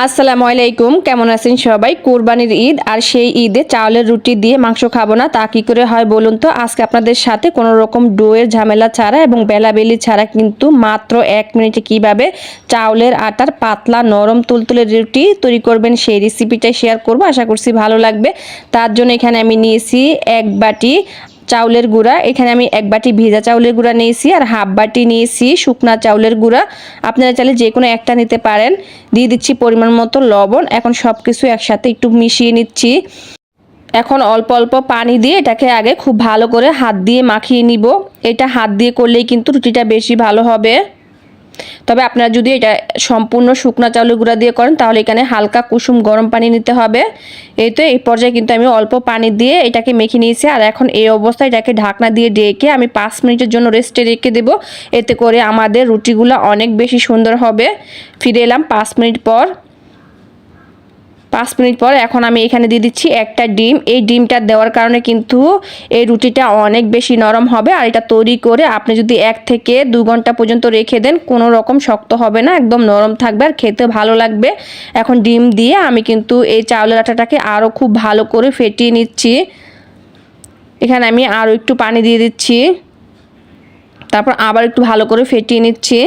আসসালামু আলাইকুম, কেমন আছেন সবাই? কোরবানির ঈদ আর সেই ঈদে চাউলের রুটি দিয়ে মাংস খাবো না, তা কি করে হয় বলুন তো? আজকে আপনাদের সাথে কোনো রকম ডোয়ের ঝামেলা ছাড়া এবং বেলাবেলি ছাড়া কিন্তু মাত্র 1 মিনিটে কিভাবে চাউলের আটার পাতলা নরম তুলতুলে রুটি তৈরি করবেন সেই রেসিপিটাই শেয়ার করব। আশা করছি ভালো লাগবে। তার জন্য এখানে আমি নিয়েছি 1 বাটি চাউলের গুঁড়া। এখানে আমি 1 বাটি ভেজা চাউলের গুঁড়া নিয়েছি আর হাফ বাটি নিয়েছি শুকনা চাউলের গুঁড়া। আপনারা চাইলে যে কোনো একটা নিতে পারেন। দিয়ে দিচ্ছি পরিমাণ মতো লবণ। এখন সব কিছু একসাথে একটু মিশিয়ে নিচ্ছি। এখন অল্প অল্প পানি দিয়ে এটাকে আগে খুব ভালো করে হাত দিয়ে মাখিয়ে নিব। এটা হাত দিয়ে করলেই কিন্তু রুটিটা বেশি ভালো হবে। তবে আপনারা যদি এটা সম্পূর্ণ শুকনা চাউলের গুঁড়া দিয়ে করেন তাহলে এখানে হালকা কুসুম গরম পানি নিতে হবে। এই তো এই পর্যায়ে কিন্তু আমি অল্প পানি দিয়ে এটাকে মেখে নিয়েছি। আর এখন এই অবস্থায় এটাকে ঢাকনা দিয়ে ঢেকে আমি 5 মিনিটের জন্য রেস্টে রেখে দেব। এতে করে আমাদের রুটিগুলো অনেক বেশি সুন্দর হবে। ফিরে এলাম 5 মিনিট পর। 5 মিনিট পর এখন আমি এখানে দিয়ে দিচ্ছি একটা ডিম। এই ডিমটা দেওয়ার কারণে কিন্তু এই রুটিটা অনেক বেশি নরম হবে। আর এটা তৈরি করে আপনি যদি 1 থেকে 2 ঘন্টা পর্যন্ত রেখে দেন কোনো রকম শক্ত হবে না, একদম নরম থাকবে আর খেতে ভালো লাগবে। এখন ডিম দিয়ে আমি কিন্তু এই চাউলের আটাটাকে আরও খুব ভালো করে ফেটিয়ে নিচ্ছি। এখানে আমি আরও একটু পানি দিয়ে দিচ্ছি, তারপর আবার একটু ভালো করে ফেটিয়ে নিচ্ছি।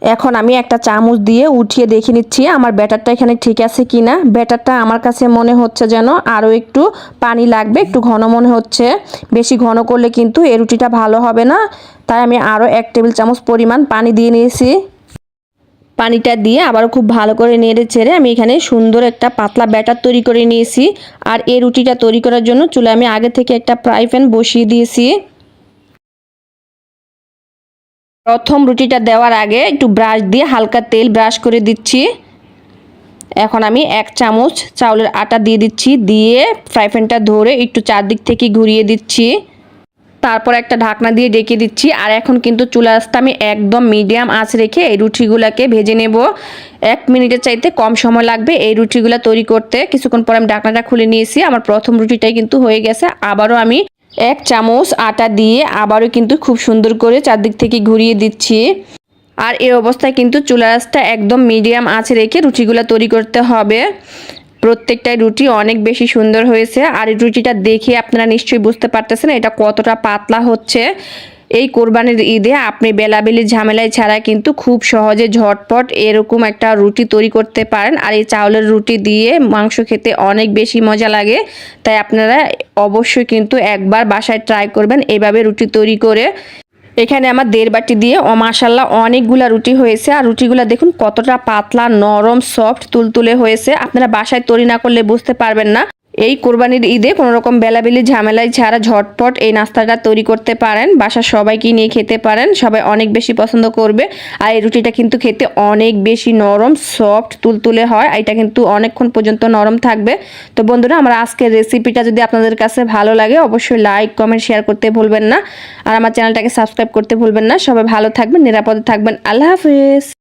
এখন আমি একটা চামচ দিয়ে উঠিয়ে দেখে নিচ্ছি আমার ব্যাটারটা এখানে ঠিক আছে কিনা। ব্যাটারটা আমার কাছে মনে হচ্ছে যেন আরও একটু পানি লাগবে, একটু ঘন মনে হচ্ছে। বেশি ঘন করলে কিন্তু এই রুটিটা ভালো হবে না। তাই আমি আরও 1 টেবিল চামচ পরিমাণ পানি দিয়ে নিয়েছি। পানিটা দিয়ে আবারও খুব ভালো করে নেড়ে চেড়ে আমি এখানে সুন্দর একটা পাতলা ব্যাটার তৈরি করে নিয়েছি। আর এই রুটিটা তৈরি করার জন্য চুলায় আমি আগে থেকে একটা ফ্রাই প্যান বসিয়ে দিয়েছি। প্রথম রুটিটা দেওয়ার আগে একটু ব্রাশ দিয়ে হালকা তেল ব্রাশ করে দিচ্ছি। এখন আমি 1 চামচ চাউলের আটা দিয়ে দিচ্ছি, দিয়ে ফ্রাই প্যানটা ধরে একটু চারদিক থেকে ঘুরিয়ে দিচ্ছি। তারপর একটা ঢাকনা দিয়ে ঢেকে দিচ্ছি। আর এখন কিন্তু চুলা আঁচটা আমি একদম মিডিয়াম আঁচ রেখে এই রুটিগুলোকে ভেজে নেব। 1 মিনিটের চাইতে কম সময় লাগবে এই রুটিগুলো তৈরি করতে। কিছুক্ষণ পর আমি ঢাকনাটা খুলে নিয়েছি। আমার প্রথম রুটিটাই কিন্তু হয়ে গেছে। আবারও আমি 1 চামচ আটা দিয়ে আবারও কিন্তু খুব সুন্দর করে চারদিক থেকে ঘুরিয়ে দিচ্ছি। আর এই অবস্থায় কিন্তু চুলার আঁচটা একদম মিডিয়াম আঁচে রেখে রুটিগুলো তৈরি করতে হবে। প্রত্যেকটাই রুটি অনেক বেশি সুন্দর হয়েছে। আর এই রুটিটা দেখে আপনারা নিশ্চয়ই বুঝতে পারতেছেন এটা কতটা পাতলা হচ্ছে। এই কোরবানির ঈদে আপনি বেলাবেলি ঝামেলায় ছাড়া কিন্তু খুব সহজে ঝটপট এরকম একটা রুটি তৈরি করতে পারেন। আর এই চাউলের রুটি দিয়ে মাংস খেতে অনেক বেশি মজা লাগে। তাই আপনারা অবশ্যই কিন্তু একবার বাসায় ট্রাই করবেন এভাবে রুটি তৈরি করে। এখানে আমার 1.5 বাটি দিয়ে মাশাআল্লাহ অনেকগুলা রুটি হয়েছে। আর রুটিগুলা দেখুন কতটা পাতলা নরম সফট তুলতুলে হয়েছে। আপনারা বাসায় তৈরি না করলে বুঝতে পারবেন না। এই কোরবানির ঈদে কোনো রকম বেলাবেলি ঝামেলাই ছাড়া ঝটপট এই নাস্তাটা তৈরি করতে পারেন। বাসার সবাইকে নিয়ে খেতে পারেন, সবাই অনেক বেশি পছন্দ করবে। আর এই রুটিটা কিন্তু খেতে অনেক বেশি নরম সফট তুলতুলে হয়। এটা কিন্তু অনেকক্ষণ পর্যন্ত নরম থাকবে। তো বন্ধুরা, আমার আজকের রেসিপিটা যদি আপনাদের কাছে ভালো লাগে অবশ্যই লাইক কমেন্ট শেয়ার করতে ভুলবেন না। আর আমার চ্যানেলটাকে সাবস্ক্রাইব করতে ভুলবেন না। সবাই ভালো থাকবেন, নিরাপদে থাকবেন। আল্লাহ হাফেজ।